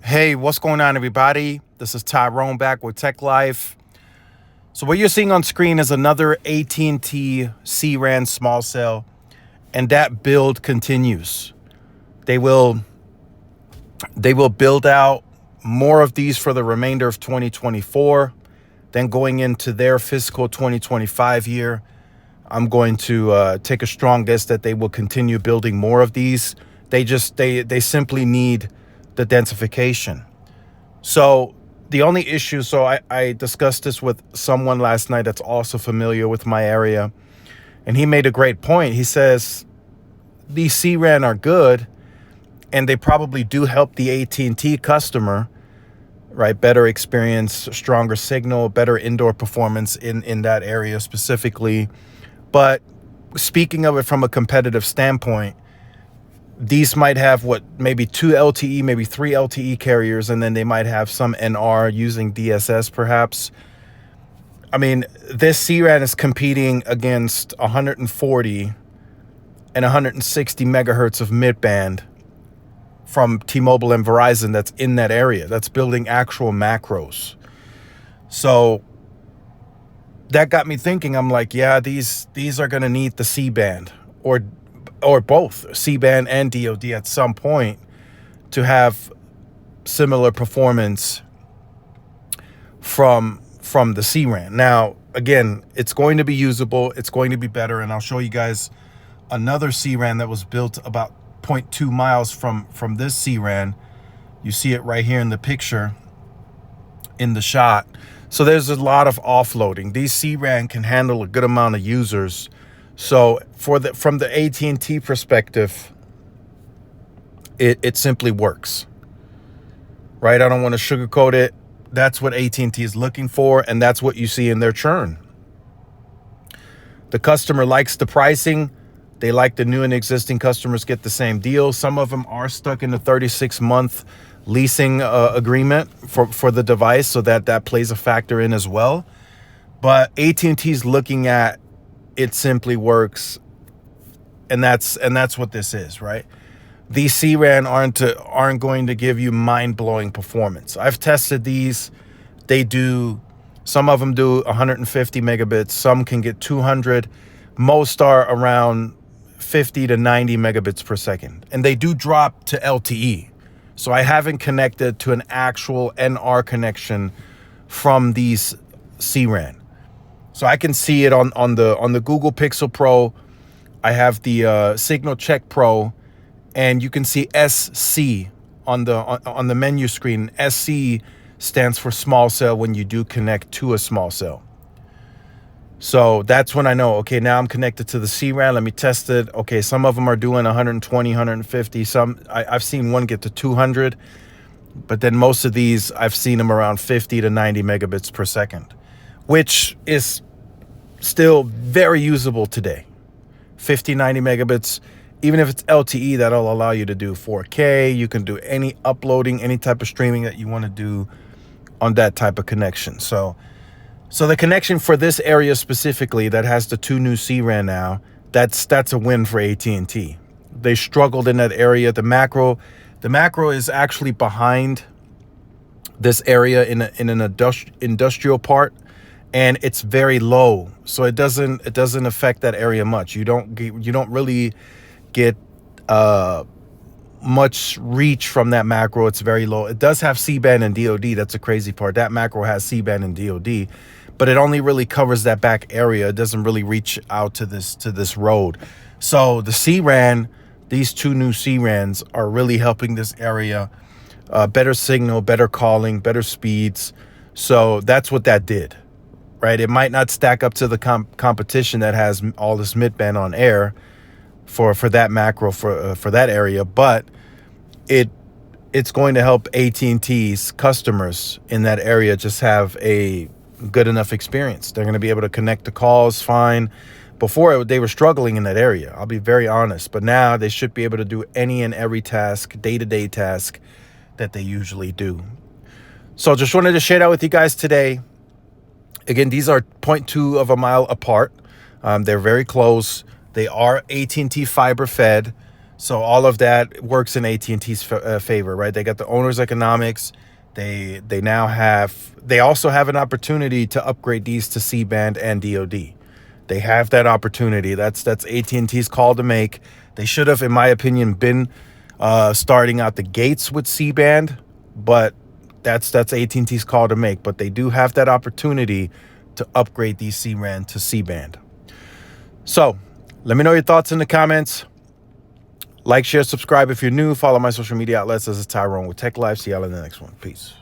Hey, what's going on, everybody? This is Tyrone back with Tech Life. So what you're seeing on screen is another AT&T C-RAN small cell, and that build continues. They will build out more of these for the remainder of 2024. Then going into their fiscal 2025 year, I'm going to take a strong guess that they will continue building more of these. They simply need the densification. So the only issue, I discussed this with someone last night that's also familiar with my area, and he made a great point. He says these C-RAN are good, and they probably do help the AT&T customer, right? Better experience, stronger signal, better indoor performance in that area specifically. But speaking of it from a competitive standpoint, these might have maybe 2 LTE, maybe 3 LTE carriers, and then they might have some NR using DSS perhaps. I mean, this C-RAN is competing against 140 and 160 megahertz of midband from T-Mobile and Verizon that's in that area, that's building actual macros. So that got me thinking. I'm like, yeah, these are going to need the C-band or both C-band and DoD at some point to have similar performance from the C-RAN. Now, again, it's going to be usable, it's going to be better, and I'll show you guys another C-RAN that was built about 0.2 miles from this C-RAN. You see it right here in the picture, in the shot. So there's a lot of offloading. These C-RAN can handle a good amount of users. So from the AT&T perspective, it simply works, right? I don't want to sugarcoat it. That's what AT&T is looking for, and that's what you see in their churn. The customer likes the pricing. They like the new and existing customers get the same deal. Some of them are stuck in a 36-month leasing agreement for the device, so that plays a factor in as well. But AT&T is looking at it simply works, and that's what this is, right? These C-RAN aren't going to give you mind-blowing performance. I've tested these. Some of them do 150 megabits, some can get 200. Most are around 50 to 90 megabits per second, and they do drop to LTE. So I haven't connected to an actual NR connection from these C-RAN. So I can see it on the Google Pixel Pro. I have the Signal Check Pro, and you can see SC on the menu screen. SC stands for small cell when you do connect to a small cell. So that's when I know, okay, now I'm connected to the C-RAN. Let me test it. Okay, some of them are doing 120, 150. I've seen one get to 200, but then most of these I've seen them around 50 to 90 megabits per second, which is still very usable today. 50, 90 megabits, even if it's LTE, that'll allow you to do 4K. You can do any uploading, any type of streaming that you want to do on that type of connection. So the connection for this area specifically that has the 2 new C-RAN now, that's a win for AT&T. They struggled in that area. The macro is actually behind this area in an industrial part, and it's very low, so it doesn't affect that area much. You don't really get much reach from that macro. It's very low. It does have C-band and DoD. That's a crazy part. That macro has C-band and DoD, but it only really covers that back area. It doesn't really reach out to this road. So the C-RAN, these 2 new C-RANs are really helping this area. Better signal, better calling, better speeds. So that's what that did, right? It might not stack up to the competition that has all this midband on air for that macro for that area, but it's going to help AT&T's customers in that area just have a good enough experience. They're going to be able to connect the calls fine. Before, they were struggling in that area, I'll be very honest, but now they should be able to do any and every task, day-to-day task that they usually do. So just wanted to share that with you guys today. Again, these are 0.2 of a mile apart. They're very close. They are AT&T fiber fed. So all of that works in AT&T's favor, right? They got the owner's economics. They also have an opportunity to upgrade these to C-band and DoD. They have that opportunity. That's AT&T's call to make. They should have, in my opinion, been starting out the gates with C-band, but that's AT&T's call to make. But they do have that opportunity to upgrade these C-RAN to C-band. So let me know your thoughts in the comments. Like, share, subscribe if you're new. Follow my social media outlets. This is Tyrone with Tech Life. See y'all in the next one. Peace.